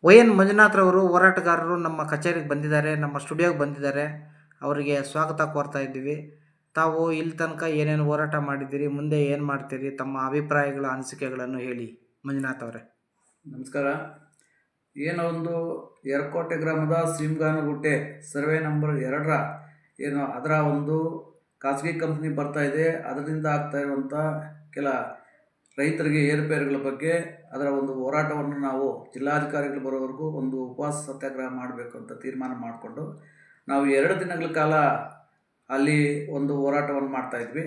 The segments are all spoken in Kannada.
ವೈ.ಎನ್. ಮಂಜುನಾಥ್ರವರು ಹೋರಾಟಗಾರರು ನಮ್ಮ ಕಚೇರಿಗೆ ಬಂದಿದ್ದಾರೆ, ನಮ್ಮ ಸ್ಟುಡಿಯೋಗೆ ಬಂದಿದ್ದಾರೆ. ಅವರಿಗೆ ಸ್ವಾಗತ ಕೋರ್ತಾ ಇದ್ದೀವಿ. ತಾವು ಇಲ್ಲಿ ತನಕ ಏನೇನು ಹೋರಾಟ ಮಾಡಿದ್ದೀರಿ, ಮುಂದೆ ಏನು ಮಾಡ್ತೀರಿ, ತಮ್ಮ ಅಭಿಪ್ರಾಯಗಳ ಅನಿಸಿಕೆಗಳನ್ನು ಹೇಳಿ ಮಂಜುನಾಥ್ ಅವರೇ. ನಮಸ್ಕಾರ. ಏನೋ ಒಂದು ಯರಕೋಟೆ ಗ್ರಾಮದ ಸಿಂಗಾನಗುಟ್ಟೆ ಸರ್ವೆ ನಂಬರ್ 2 ಏನು ಅದರ ಒಂದು ಖಾಸಗಿ ಕಂಪ್ನಿ ಬರ್ತಾ ಇದೆ. ಅದರಿಂದ ಆಗ್ತಾ ಇರುವಂಥ ಕೆಲ ರೈತರಿಗೆ ಏರುಪೇರುಗಳ ಬಗ್ಗೆ ಅದರ ಒಂದು ಹೋರಾಟವನ್ನು ನಾವು ಜಿಲ್ಲಾಧಿಕಾರಿಗಳು ಬರೋವರೆಗೂ ಒಂದು ಉಪವಾಸ ಸತ್ಯಾಗ್ರಹ ಮಾಡಬೇಕು ಅಂತ ತೀರ್ಮಾನ ಮಾಡಿಕೊಂಡು ನಾವು 2 ದಿನಗಳ ಕಾಲ ಅಲ್ಲಿ ಒಂದು ಹೋರಾಟವನ್ನು ಮಾಡ್ತಾಯಿದ್ವಿ.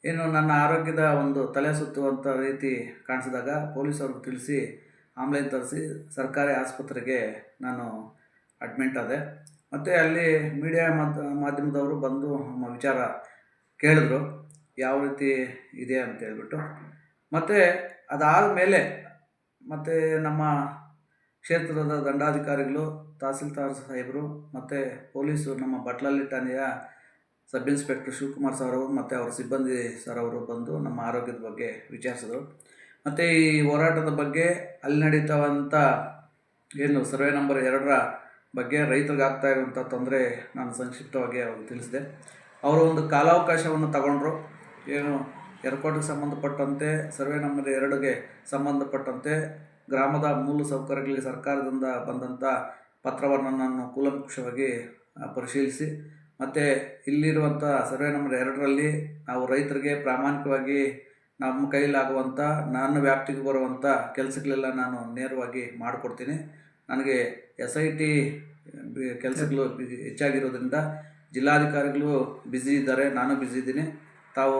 ಏನು ನನ್ನ ಆರೋಗ್ಯದ ಒಂದು ತಲೆ ಸುತ್ತುವಂಥ ರೀತಿ ಕಾಣಿಸಿದಾಗ ಪೊಲೀಸವ್ರಿಗೆ ತಿಳಿಸಿ ಆಂಬ್ಯುಲೆನ್ಸ್ ತರಿಸಿ ಸರ್ಕಾರಿ ಆಸ್ಪತ್ರೆಗೆ ನಾನು ಅಡ್ಮಿಂಟ್ ಆದೆ. ಮತ್ತು ಅಲ್ಲಿ ಮೀಡಿಯಾ ಮಾಧ್ಯಮದವರು ಬಂದು ನಮ್ಮ ವಿಚಾರ ಕೇಳಿದ್ರು, ಯಾವ ರೀತಿ ಇದೆ ಅಂತ ಹೇಳ್ಬಿಟ್ಟು. ಮತ್ತು ಅದಾದ ಮೇಲೆ ಮತ್ತು ನಮ್ಮ ಕ್ಷೇತ್ರದ ದಂಡಾಧಿಕಾರಿಗಳು, ತಹಸೀಲ್ದಾರ್ ಸಾಹೇಬರು ಮತ್ತು ಪೊಲೀಸರು, ನಮ್ಮ ಬಟ್ಲಳ್ಳಿ ಠಾಣೆಯ ಸಬ್ ಇನ್ಸ್ಪೆಕ್ಟರ್ ಶಿವಕುಮಾರ್ ಸರ್ ಅವರು ಮತ್ತು ಅವರ ಸಿಬ್ಬಂದಿ ಸರ್ ಅವರು ಬಂದು ನಮ್ಮ ಆರೋಗ್ಯದ ಬಗ್ಗೆ ವಿಚಾರಿಸಿದ್ರು. ಮತ್ತು ಈ ಹೋರಾಟದ ಬಗ್ಗೆ ಅಲ್ಲಿ ನಡೀತಾವಂಥ ಏನು ಸರ್ವೆ ನಂಬರ್ 2 ಬಗ್ಗೆ ರೈತರಿಗೆ ಆಗ್ತಾ ಇರುವಂಥ ತೊಂದರೆ ನಾನು ಸಂಕ್ಷಿಪ್ತವಾಗಿ ಅವ್ರಿಗೆ ತಿಳಿಸಿದೆ. ಅವರು ಒಂದು ಕಾಲಾವಕಾಶವನ್ನು ತಗೊಂಡ್ರು. ಏನು ಯರಕೋಟೆಗೆ ಸಂಬಂಧಪಟ್ಟಂತೆ ಸರ್ವೆ ನಂಬರ್ 2ಗೆ ಸಂಬಂಧಪಟ್ಟಂತೆ ಗ್ರಾಮದ ಮೂಲ ಸೌಕರ್ಯಗಳಿಗೆ ಸರ್ಕಾರದಿಂದ ಬಂದಂಥ ಪತ್ರವನ್ನು ನಾನು ಕೂಲಂಕುಷವಾಗಿ ಪರಿಶೀಲಿಸಿ ಮತ್ತು ಇಲ್ಲಿರುವಂಥ ಸರ್ವೆ ನಂಬರ್ 2ರಲ್ಲಿ ನಾವು ರೈತರಿಗೆ ಪ್ರಾಮಾಣಿಕವಾಗಿ ನಮ್ಮ ಕೈಲಾಗುವಂಥ ನನ್ನ ವ್ಯಾಪ್ತಿಗೆ ಬರುವಂಥ ಕೆಲಸಗಳೆಲ್ಲ ನಾನು ನೇರವಾಗಿ ಮಾಡಿಕೊಡ್ತೀನಿ. ನನಗೆ SIT ಕೆಲಸಗಳು ಹೆಚ್ಚಾಗಿರೋದ್ರಿಂದ ಜಿಲ್ಲಾಧಿಕಾರಿಗಳು ಬ್ಯುಸಿ ಇದ್ದಾರೆ, ನಾನು ಬ್ಯುಸಿ ಇದ್ದೀನಿ. ತಾವು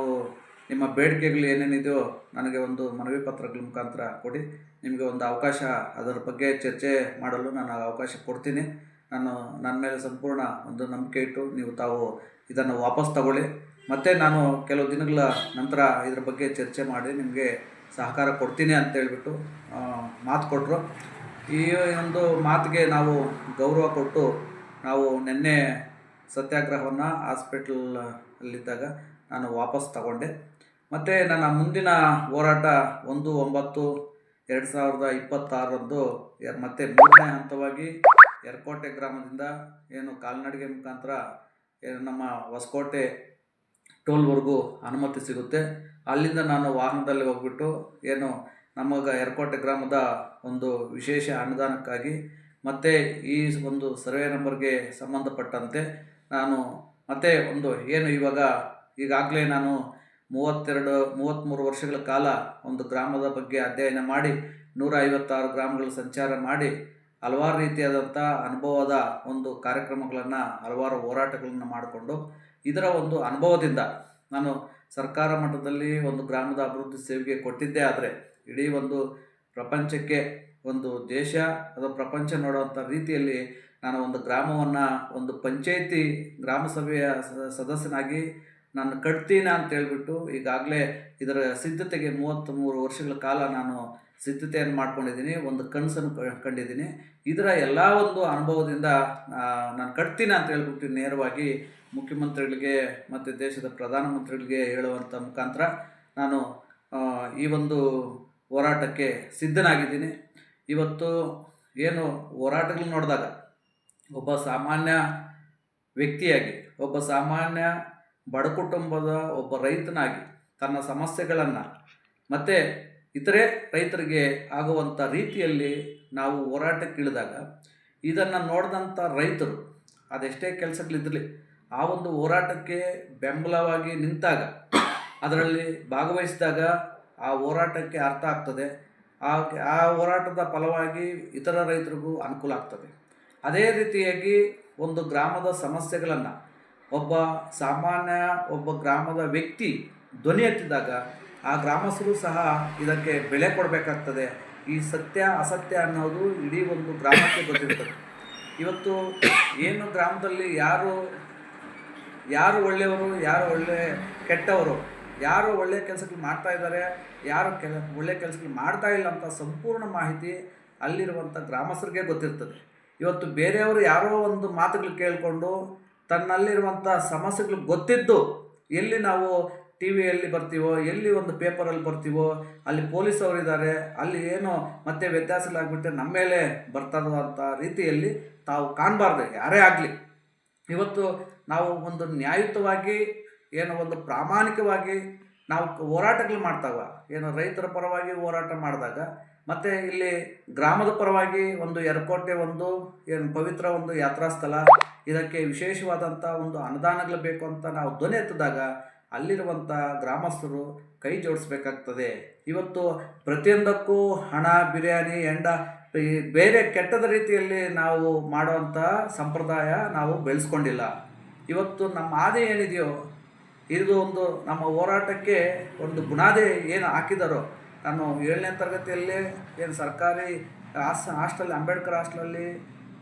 ನಿಮ್ಮ ಬೇಡಿಕೆಗಳು ಏನೇನಿದೆಯೋ ನನಗೆ ಒಂದು ಮನವಿ ಪತ್ರಗಳ ಮುಖಾಂತರ ಕೊಡಿ. ನಿಮಗೆ ಒಂದು ಅವಕಾಶ ಅದರ ಬಗ್ಗೆ ಚರ್ಚೆ ಮಾಡಲು ನಾನು ಅವಕಾಶ ಕೊಡ್ತೀನಿ. ನನ್ನ ಮೇಲೆ ಸಂಪೂರ್ಣ ಒಂದು ನಂಬಿಕೆ ಇಟ್ಟು ನೀವು ತಾವು ಇದನ್ನು ವಾಪಸ್ ತಗೊಳ್ಳಿ. ಮತ್ತು ನಾನು ಕೆಲವು ದಿನಗಳ ನಂತರ ಇದರ ಬಗ್ಗೆ ಚರ್ಚೆ ಮಾಡಿ ನಿಮಗೆ ಸಹಕಾರ ಕೊಡ್ತೀನಿ ಅಂತೇಳ್ಬಿಟ್ಟು ಮಾತು ಕೊಟ್ಟರು. ಈ ಒಂದು ಮಾತಿಗೆ ನಾವು ಗೌರವ ಕೊಟ್ಟು ನಾವು ನಿನ್ನೆ ಸತ್ಯಾಗ್ರಹವನ್ನು ಹಾಸ್ಪಿಟಲಲ್ಲಿದ್ದಾಗ ನಾನು ವಾಪಸ್ ತಗೊಂಡೆ. ಮತ್ತು ನನ್ನ ಮುಂದಿನ ಹೋರಾಟ 1/9/2026ರಂದು ಮತ್ತು 3ನೇ ಹಂತವಾಗಿ ಯರಕೋಟೆ ಗ್ರಾಮದಿಂದ ಏನು ಕಾಲ್ನಡಿಗೆ ಮುಖಾಂತರ ನಮ್ಮ ಹೊಸಕೋಟೆ ಟೋಲ್ವರೆಗೂ ಅನುಮತಿ ಸಿಗುತ್ತೆ. ಅಲ್ಲಿಂದ ನಾನು ವಾಹನದಲ್ಲಿ ಹೋಗ್ಬಿಟ್ಟು ಏನು ನಮಗೆ ಯರಕೋಟೆ ಗ್ರಾಮದ ಒಂದು ವಿಶೇಷ ಅನುದಾನಕ್ಕಾಗಿ ಮತ್ತು ಈ ಒಂದು ಸರ್ವೆ ನಂಬರ್ಗೆ ಸಂಬಂಧಪಟ್ಟಂತೆ ನಾನು ಮತ್ತು ಒಂದು ಏನು ಈಗಾಗಲೇ ನಾನು 33 ವರ್ಷಗಳ ಕಾಲ ಒಂದು ಗ್ರಾಮದ ಬಗ್ಗೆ ಅಧ್ಯಯನ ಮಾಡಿ 156 ಗ್ರಾಮಗಳ ಸಂಚಾರ ಮಾಡಿ ಹಲವಾರು ರೀತಿಯಾದಂಥ ಅನುಭವದ ಒಂದು ಕಾರ್ಯಕ್ರಮಗಳನ್ನು, ಹಲವಾರು ಹೋರಾಟಗಳನ್ನು ಮಾಡಿಕೊಂಡು ಇದರ ಒಂದು ಅನುಭವದಿಂದ ನಾನು ಸರ್ಕಾರ ಮಟ್ಟದಲ್ಲಿ ಒಂದು ಗ್ರಾಮದ ಅಭಿವೃದ್ಧಿ ಸೇವೆಗೆ ಕೊಟ್ಟಿದ್ದೇ ಆದರೆ ಇಡೀ ಒಂದು ಪ್ರಪಂಚಕ್ಕೆ, ಒಂದು ದೇಶ ಅಥವಾ ಪ್ರಪಂಚ ನೋಡುವಂಥ ರೀತಿಯಲ್ಲಿ ನಾನು ಒಂದು ಗ್ರಾಮವನ್ನು ಒಂದು ಪಂಚಾಯಿತಿ ಗ್ರಾಮ ಸಭೆಯ ಸದಸ್ಯನಾಗಿ ನಾನು ಕಟ್ತೀನಿ ಅಂತೇಳ್ಬಿಟ್ಟು ಈಗಾಗಲೇ ಇದರ ಸಿದ್ಧತೆಗೆ 33 ವರ್ಷಗಳ ಕಾಲ ನಾನು ಸಿದ್ಧತೆಯನ್ನು ಮಾಡ್ಕೊಂಡಿದ್ದೀನಿ. ಒಂದು ಕನಸನ್ನು ಕಂಡಿದ್ದೀನಿ. ಇದರ ಎಲ್ಲ ಒಂದು ಅನುಭವದಿಂದ ನಾನು ಕಟ್ತೀನಿ ಅಂತ ಹೇಳ್ಬಿಟ್ಟು ನೇರವಾಗಿ ಮುಖ್ಯಮಂತ್ರಿಗಳಿಗೆ ಮತ್ತು ದೇಶದ ಪ್ರಧಾನಮಂತ್ರಿಗಳಿಗೆ ಹೇಳುವಂಥ ಮುಖಾಂತರ ನಾನು ಈ ಒಂದು ಹೋರಾಟಕ್ಕೆ ಸಿದ್ಧನಾಗಿದ್ದೀನಿ. ಇವತ್ತು ಏನು ಹೋರಾಟಗಳು ನೋಡಿದಾಗ ಒಬ್ಬ ಸಾಮಾನ್ಯ ವ್ಯಕ್ತಿಯಾಗಿ, ಒಬ್ಬ ಸಾಮಾನ್ಯ ಬಡ ಕುಟುಂಬದ ಒಬ್ಬ ರೈತನಾಗಿ ತನ್ನ ಸಮಸ್ಯೆಗಳನ್ನು ಮತ್ತು ಇತರೆ ರೈತರಿಗೆ ಆಗುವಂಥ ರೀತಿಯಲ್ಲಿ ನಾವು ಹೋರಾಟಕ್ಕಿಳಿದಾಗ ಇದನ್ನು ನೋಡಿದಂಥ ರೈತರು ಅದೆಷ್ಟೇ ಕೆಲಸಗಳಿದ್ರಲಿ ಆ ಒಂದು ಹೋರಾಟಕ್ಕೆ ಬೆಂಬಲವಾಗಿ ನಿಂತಾಗ, ಅದರಲ್ಲಿ ಭಾಗವಹಿಸಿದಾಗ ಆ ಹೋರಾಟಕ್ಕೆ ಅರ್ಥ ಆಗ್ತದೆ. ಆ ಹೋರಾಟದ ಫಲವಾಗಿ ಇತರ ರೈತರಿಗೂ ಅನುಕೂಲ ಆಗ್ತದೆ. ಅದೇ ರೀತಿಯಾಗಿ ಒಂದು ಗ್ರಾಮದ ಸಮಸ್ಯೆಗಳನ್ನು ಒಬ್ಬ ಗ್ರಾಮದ ವ್ಯಕ್ತಿ ಧ್ವನಿ ಎತ್ತಿದಾಗ ಆ ಗ್ರಾಮಸ್ಥರು ಸಹ ಇದಕ್ಕೆ ಬೆಲೆ ಕೊಡಬೇಕಾಗ್ತದೆ. ಈ ಸತ್ಯ ಅಸತ್ಯ ಅನ್ನೋದು ಇಡೀ ಒಂದು ಗ್ರಾಮಕ್ಕೆ ಗೊತ್ತಿರ್ತದೆ. ಇವತ್ತು ಏನು ಗ್ರಾಮದಲ್ಲಿ ಯಾರು ಒಳ್ಳೆಯವರು, ಯಾರು ಕೆಟ್ಟವರು, ಯಾರು ಒಳ್ಳೆಯ ಕೆಲಸಗಳು ಮಾಡ್ತಾ ಇದ್ದಾರೆ, ಯಾರು ಒಳ್ಳೆಯ ಕೆಲಸಗಳು ಮಾಡ್ತಾ ಇಲ್ಲ ಅಂತ ಸಂಪೂರ್ಣ ಮಾಹಿತಿ ಅಲ್ಲಿರುವಂಥ ಗ್ರಾಮಸ್ಥರಿಗೆ ಗೊತ್ತಿರ್ತದೆ. ಇವತ್ತು ಬೇರೆಯವರು ಯಾರೋ ಒಂದು ಮಾತುಗಳು ಕೇಳಿಕೊಂಡು ತನ್ನಲ್ಲಿರುವಂಥ ಸಮಸ್ಯೆಗಳು ಗೊತ್ತಿದ್ದು ಎಲ್ಲಿ ನಾವು ಟಿ ವಿಯಲ್ಲಿ ಬರ್ತೀವೋ, ಎಲ್ಲಿ ಒಂದು ಪೇಪರಲ್ಲಿ ಬರ್ತೀವೋ, ಅಲ್ಲಿ ಪೊಲೀಸ್ ಅವರಿದ್ದಾರೆ, ಅಲ್ಲಿ ಏನೋ ಮತ್ತೆ ವ್ಯತ್ಯಾಸಗಳಾಗ್ಬಿಟ್ಟೆ ನಮ್ಮ ಮೇಲೆ ಬರ್ತದೋ ಅಂತ ರೀತಿಯಲ್ಲಿ ತಾವು ಕಾಣಬಾರ್ದು ಯಾರೇ ಆಗಲಿ. ಇವತ್ತು ನಾವು ಒಂದು ನ್ಯಾಯಯುತವಾಗಿ ಏನೋ ಒಂದು ಪ್ರಾಮಾಣಿಕವಾಗಿ ನಾವು ಹೋರಾಟಗಳು ಮಾಡ್ತಾವ, ಏನೋ ರೈತರ ಪರವಾಗಿ ಹೋರಾಟ ಮಾಡಿದಾಗ, ಮತ್ತು ಇಲ್ಲಿ ಗ್ರಾಮದ ಪರವಾಗಿ ಒಂದು ಎರ್ಕೋಟೆ ಒಂದು ಏನು ಪವಿತ್ರ ಒಂದು ಯಾತ್ರಾ ಸ್ಥಳ, ಇದಕ್ಕೆ ವಿಶೇಷವಾದಂಥ ಒಂದು ಅನುದಾನಗಳು ಬೇಕು ಅಂತ ನಾವು ಧ್ವನಿ ಎತ್ತಿದಾಗ ಅಲ್ಲಿರುವಂಥ ಗ್ರಾಮಸ್ಥರು ಕೈ ಜೋಡಿಸ್ಬೇಕಾಗ್ತದೆ. ಇವತ್ತು ಪ್ರತಿಯೊಂದಕ್ಕೂ ಹಣ, ಬಿರಿಯಾನಿ, ಎಂಡ ಈ ಬೇರೆ ಕೆಟ್ಟದ ರೀತಿಯಲ್ಲಿ ನಾವು ಮಾಡುವಂಥ ಸಂಪ್ರದಾಯ ನಾವು ಬೆಳೆಸ್ಕೊಂಡಿಲ್ಲ. ಇವತ್ತು ನಮ್ಮ ಆದಿ ಏನಿದೆಯೋ ಇದು ಒಂದು ನಮ್ಮ ಹೋರಾಟಕ್ಕೆ ಒಂದು ಬುನಾದಿ ಏನು ಹಾಕಿದಾರೋ, ನಾನು 7ನೇ ತರಗತಿಯಲ್ಲಿ ಏನು ಸರ್ಕಾರಿ ಹಾಸ್ಟೆಲ್ ಅಂಬೇಡ್ಕರ್ ಹಾಸ್ಟೆಲಲ್ಲಿ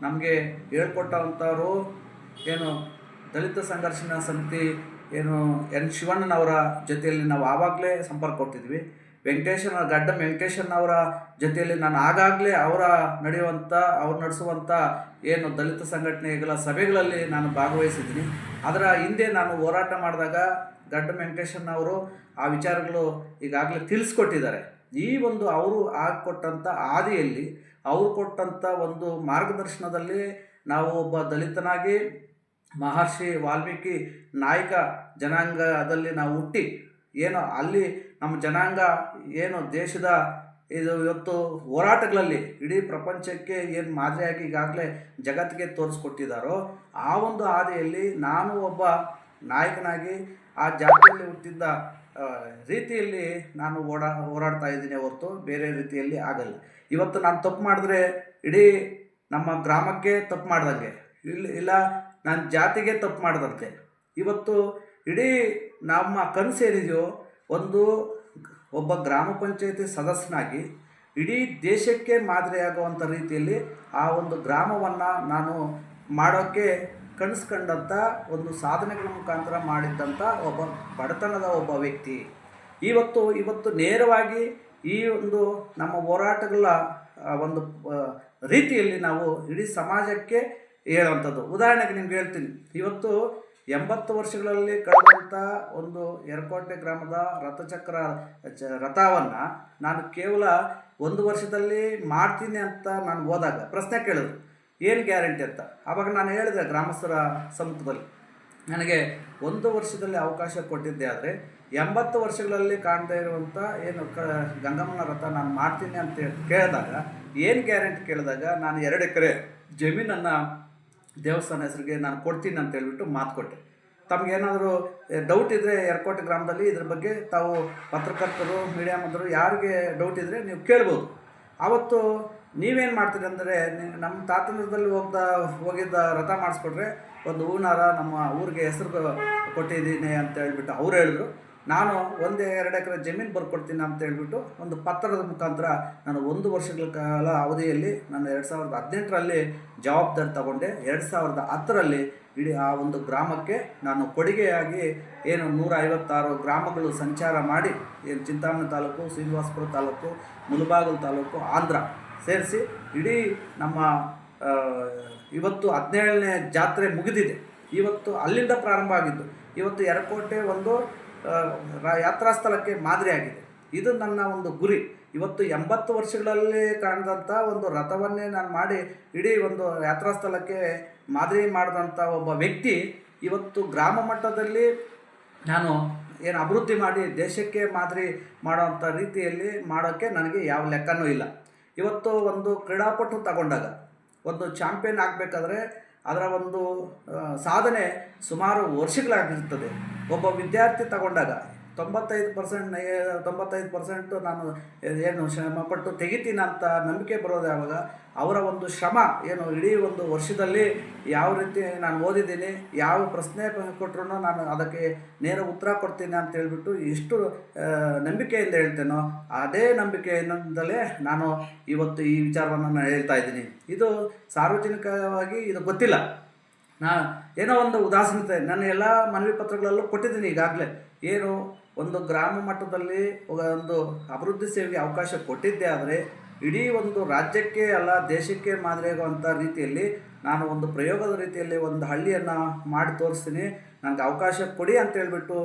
ನಮಗೆ ಹೇಳ್ಕೊಟ್ಟಂಥವ್ರು ಏನು ದಲಿತ ಸಂಘರ್ಷಣಾ ಸಮಿತಿ ಏನು ಎನ್ ಶಿವಣ್ಣನವರ ಜೊತೆಯಲ್ಲಿ ನಾವು ಆವಾಗಲೇ ಸಂಪರ್ಕ ಕೊಟ್ಟಿದ್ವಿ. ಗಡ್ಡ ವೆಂಕಟೇಶನವರ ಜೊತೆಯಲ್ಲಿ ನಾನು ಆಗಾಗಲೇ ಅವ್ರು ನಡೆಸುವಂಥ ಏನು ದಲಿತ ಸಂಘಟನೆಗಳ ಸಭೆಗಳಲ್ಲಿ ನಾನು ಭಾಗವಹಿಸಿದ್ದೀನಿ. ಅದರ ಹಿಂದೆ ನಾನು ಹೋರಾಟ ಮಾಡಿದಾಗ ಗಡ್ಡ ವೆಂಕಟೇಶನವರು ಆ ವಿಚಾರಗಳು ಈಗಾಗಲೇ ತಿಳಿಸ್ಕೊಟ್ಟಿದ್ದಾರೆ. ಈ ಒಂದು ಅವರು ಆಗಿಕೊಟ್ಟಂಥ ಹಾದಿಯಲ್ಲಿ ಅವರು ಕೊಟ್ಟಂಥ ಒಂದು ಮಾರ್ಗದರ್ಶನದಲ್ಲಿ ನಾವು ಒಬ್ಬ ದಲಿತನಾಗಿ ಮಹರ್ಷಿ ವಾಲ್ಮೀಕಿ ನಾಯಕ ಜನಾಂಗದಲ್ಲಿ ನಾವು ಹುಟ್ಟಿ ಏನೋ ಅಲ್ಲಿ ನಮ್ಮ ಜನಾಂಗ ಏನು ದೇಶದ ಇದು ಇವತ್ತು ಹೋರಾಟಗಳಲ್ಲಿ ಇಡೀ ಪ್ರಪಂಚಕ್ಕೆ ಏನು ಮಾದರಿಯಾಗಿ ಈಗಾಗಲೇ ಜಗತ್ತಿಗೆ ತೋರಿಸ್ಕೊಟ್ಟಿದ್ದಾರೋ, ಆ ಒಂದು ಹಾದಿಯಲ್ಲಿ ನಾನು ಒಬ್ಬ ನಾಯಕನಾಗಿ ಆ ಜಾತಿಯಲ್ಲಿ ಹುಟ್ಟಿದ್ದ ರೀತಿಯಲ್ಲಿ ನಾನು ಹೋರಾಡ್ತಾ ಇದ್ದೀನಿ ಹೊರತು ಬೇರೆ ರೀತಿಯಲ್ಲಿ ಆಗಲ್ಲ. ಇವತ್ತು ನಾನು ತಪ್ಪು ಮಾಡಿದ್ರೆ ಇಡೀ ನಮ್ಮ ಗ್ರಾಮಕ್ಕೆ ತಪ್ಪು ಮಾಡ್ದಂಗೆ, ಇಲ್ಲ ನನ್ನ ಜಾತಿಗೆ ತಪ್ಪು ಮಾಡ್ದಂತೆ. ಇವತ್ತು ಇಡೀ ನಮ್ಮ ಕನಸು ಏನಿದೆಯೋ ಒಬ್ಬ ಗ್ರಾಮ ಪಂಚಾಯತಿ ಸದಸ್ಯನಾಗಿ ಇಡೀ ದೇಶಕ್ಕೆ ಮಾದರಿಯಾಗುವಂಥ ರೀತಿಯಲ್ಲಿ ಆ ಒಂದು ಗ್ರಾಮವನ್ನು ನಾನು ಮಾಡೋಕ್ಕೆ ಕನಸ್ಕೊಂಡಂಥ ಒಂದು ಸಾಧನೆಗಳ ಮುಖಾಂತರ ಮಾಡಿದ್ದಂಥ ಒಬ್ಬ ಬಡತನದ ಒಬ್ಬ ವ್ಯಕ್ತಿ. ಇವತ್ತು ನೇರವಾಗಿ ಈ ಒಂದು ನಮ್ಮ ಹೋರಾಟಗಳ ಒಂದು ರೀತಿಯಲ್ಲಿ ನಾವು ಇಡೀ ಸಮಾಜಕ್ಕೆ ಹೇಳುವಂಥದ್ದು. ಉದಾಹರಣೆಗೆ ನಿಮ್ಗೆ ಹೇಳ್ತೀನಿ, ಇವತ್ತು 80 ವರ್ಷಗಳಲ್ಲಿ ಕಳೆದಂಥ ಒಂದು ಎರ್ಕೋಟೆ ಗ್ರಾಮದ ರಥವನ್ನು ನಾನು ಕೇವಲ 1 ವರ್ಷದಲ್ಲಿ ಮಾಡ್ತೀನಿ ಅಂತ ನಾನು ಹೋದಾಗ ಪ್ರಶ್ನೆ ಕೇಳಿದ್ರು, ಏನು ಗ್ಯಾರಂಟಿ ಅಂತ. ಆವಾಗ ನಾನು ಹೇಳಿದೆ ಗ್ರಾಮಸ್ಥರ ಸಮ್ಮುಖದಲ್ಲಿ, ನನಗೆ 1 ವರ್ಷದಲ್ಲಿ ಅವಕಾಶ ಕೊಟ್ಟಿದ್ದೆ, ಆದರೆ 80 ವರ್ಷಗಳಲ್ಲಿ ಕಾಣ್ತಾ ಇರುವಂಥ ಏನು ಗಂಗಮ್ಮನ ರಥ ನಾನು ಮಾಡ್ತೀನಿ ಅಂತ ಕೇಳಿದಾಗ, ಏನು ಗ್ಯಾರಂಟಿ ಕೇಳಿದಾಗ, ನಾನು 2 ಎಕರೆ ಜಮೀನನ್ನು ದೇವಸ್ಥಾನ ಹೆಸರಿಗೆ ನಾನು ಕೊಡ್ತೀನಿ ಅಂತ ಹೇಳ್ಬಿಟ್ಟು ಮಾತು ಕೊಟ್ಟೆ. ತಮಗೇನಾದರೂ ಡೌಟ್ ಇದ್ದರೆ ಎರ್ಕೋಟೆ ಗ್ರಾಮದಲ್ಲಿ ಇದ್ರ ಬಗ್ಗೆ ತಾವು ಪತ್ರಕರ್ತರು, ಮೀಡಿಯಾ ಮಂದರು ಯಾರಿಗೆ ಡೌಟ್ ಇದ್ದರೆ ನೀವು ಕೇಳ್ಬೋದು. ಆವತ್ತು ನೀವೇನು ಮಾಡ್ತೀರಿ ಅಂದರೆ, ನಮ್ಮ ತಾತನದಲ್ಲಿ ಹೋಗಿದ್ದ ರಥ ಮಾಡಿಸ್ಕೊಟ್ರೆ ಒಂದು ಹೂನಾರ ನಮ್ಮ ಊರಿಗೆ ಹೆಸರು ಕೊಟ್ಟಿದ್ದೀನಿ ಅಂತ ಹೇಳ್ಬಿಟ್ಟು ಅವ್ರು ಹೇಳಿದ್ರು. ನಾನು 1-2 ಎಕರೆ ಜಮೀನು ಬರ್ಕೊಡ್ತೀನಿ ಅಂತ ಹೇಳ್ಬಿಟ್ಟು ಒಂದು ಪತ್ರದ ಮುಖಾಂತರ ನಾನು 1 ವರ್ಷಗಳ ಕಾಲ ಅವಧಿಯಲ್ಲಿ ನಾನು 2018ರಲ್ಲಿ ಜವಾಬ್ದಾರಿ ತಗೊಂಡೆ. 2010ರಲ್ಲಿ ಇಡೀ ಆ ಒಂದು ಗ್ರಾಮಕ್ಕೆ ನಾನು ಕೊಡುಗೆಯಾಗಿ ಏನು 156 ಗ್ರಾಮಗಳು ಸಂಚಾರ ಮಾಡಿ, ಏನು ಚಿಂತಾಮಣಿ ತಾಲೂಕು, ಶ್ರೀನಿವಾಸಪುರ ತಾಲೂಕು, ಮುಳಬಾಗಿಲು ತಾಲೂಕು, ಆಂಧ್ರ ಸೇರಿಸಿ ಇಡೀ ನಮ್ಮ ಇವತ್ತು 17ನೇ ಜಾತ್ರೆ ಮುಗಿದಿದೆ. ಇವತ್ತು ಅಲ್ಲಿಂದ ಪ್ರಾರಂಭ ಆಗಿದ್ದು ಇವತ್ತು ಎರ್ಕೋಟೆ ಒಂದು ಯಾತ್ರಾ ಸ್ಥಳಕ್ಕೆ ಮಾದರಿಯಾಗಿದೆ. ಇದು ನನ್ನ ಒಂದು ಗುರಿ. ಇವತ್ತು 80 ವರ್ಷಗಳಲ್ಲಿ ಕಾಣದಂಥ ಒಂದು ರಥವನ್ನೇ ನಾನು ಮಾಡಿ ಇಡೀ ಒಂದು ಯಾತ್ರಾ ಸ್ಥಳಕ್ಕೆ ಮಾದರಿ ಮಾಡಿದಂಥ ಒಬ್ಬ ವ್ಯಕ್ತಿ ಇವತ್ತು ಗ್ರಾಮ ಮಟ್ಟದಲ್ಲಿ ನಾನು ಏನು ಅಭಿವೃದ್ಧಿ ಮಾಡಿ ದೇಶಕ್ಕೆ ಮಾದರಿ ಮಾಡೋವಂಥ ರೀತಿಯಲ್ಲಿ ಮಾಡೋಕ್ಕೆ ನನಗೆ ಯಾವ ಲೆಕ್ಕನೂ ಇಲ್ಲ. ಇವತ್ತು ಒಂದು ಕ್ರೀಡಾಪಟು ತಗೊಂಡಾಗ ಒಂದು ಚಾಂಪಿಯನ್ ಆಗಬೇಕಾದ್ರೆ ಅದರ ಒಂದು ಸಾಧನೆ ಸುಮಾರು ವರ್ಷಗಳಾಗಿರ್ತದೆ. ಒಬ್ಬ ವಿದ್ಯಾರ್ಥಿ ತಗೊಂಡಾಗ 95% ನಾನು ಏನು ಶ್ರಮಪಟ್ಟು ತೆಗಿತೀನಿ ಅಂತ ನಂಬಿಕೆ ಬರೋದು ಯಾವಾಗ, ಅವರ ಒಂದು ಶ್ರಮ ಏನು ಇಡೀ ಒಂದು ವರ್ಷದಲ್ಲಿ ಯಾವ ರೀತಿ ನಾನು ಓದಿದ್ದೀನಿ, ಯಾವ ಪ್ರಶ್ನೆ ಕೊಟ್ಟರು ನಾನು ಅದಕ್ಕೆ ನೇರ ಉತ್ತರ ಕೊಡ್ತೀನಿ ಅಂತ ಹೇಳ್ಬಿಟ್ಟು ಎಷ್ಟು ನಂಬಿಕೆಯಿಂದ ಹೇಳ್ತೇನೋ ಅದೇ ನಂಬಿಕೆಯಿಂದಲೇ ನಾನು ಇವತ್ತು ಈ ವಿಚಾರವನ್ನು ನಾನು ಹೇಳ್ತಾ ಇದ್ದೀನಿ. ಇದು ಸಾರ್ವಜನಿಕವಾಗಿ ಇದು ಗೊತ್ತಿಲ್ಲ. ಏನೋ ಒಂದು ಉದಾಸೀನತೆ ನನ್ನ ಎಲ್ಲ ಮನವಿ ಪತ್ರಗಳಲ್ಲೂ ಕೊಟ್ಟಿದ್ದೀನಿ ಈಗಾಗಲೇ. ಏನು ಒಂದು ಗ್ರಾಮ ಮಟ್ಟದಲ್ಲಿ ಒಂದು ಅಭಿವೃದ್ಧಿ ಸೇವೆಗೆ ಅವಕಾಶ ಕೊಟ್ಟಿದ್ದೆ, ಆದರೆ ಇಡೀ ಒಂದು ರಾಜ್ಯಕ್ಕೆ ಅಲ್ಲ ದೇಶಕ್ಕೆ ಮಾದರಿಯಾಗುವಂಥ ರೀತಿಯಲ್ಲಿ ನಾನು ಒಂದು ಪ್ರಯೋಗದ ರೀತಿಯಲ್ಲಿ ಒಂದು ಹಳ್ಳಿಯನ್ನು ಮಾಡಿ ತೋರಿಸ್ತೀನಿ, ನನಗೆ ಅವಕಾಶ ಕೊಡಿ ಅಂತ ಹೇಳ್ಬಿಟ್ಟು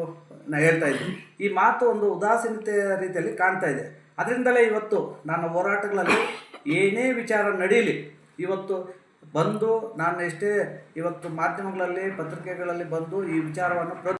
ನಾನು ಹೇಳ್ತಾ ಇದ್ದೀನಿ. ಈ ಮಾತು ಒಂದು ಉದಾಸೀನತೆ ರೀತಿಯಲ್ಲಿ ಕಾಣ್ತಾ ಇದೆ. ಅದರಿಂದಲೇ ಇವತ್ತು ನನ್ನ ಹೋರಾಟಗಳಲ್ಲಿ ಏನೇ ವಿಚಾರ ನಡೀಲಿ, ಇವತ್ತು ಬಂದು ನಾನು ಎಷ್ಟೇ ಇವತ್ತು ಮಾಧ್ಯಮಗಳಲ್ಲಿ ಪತ್ರಿಕೆಗಳಲ್ಲಿ ಬಂದು ಈ ವಿಚಾರವನ್ನು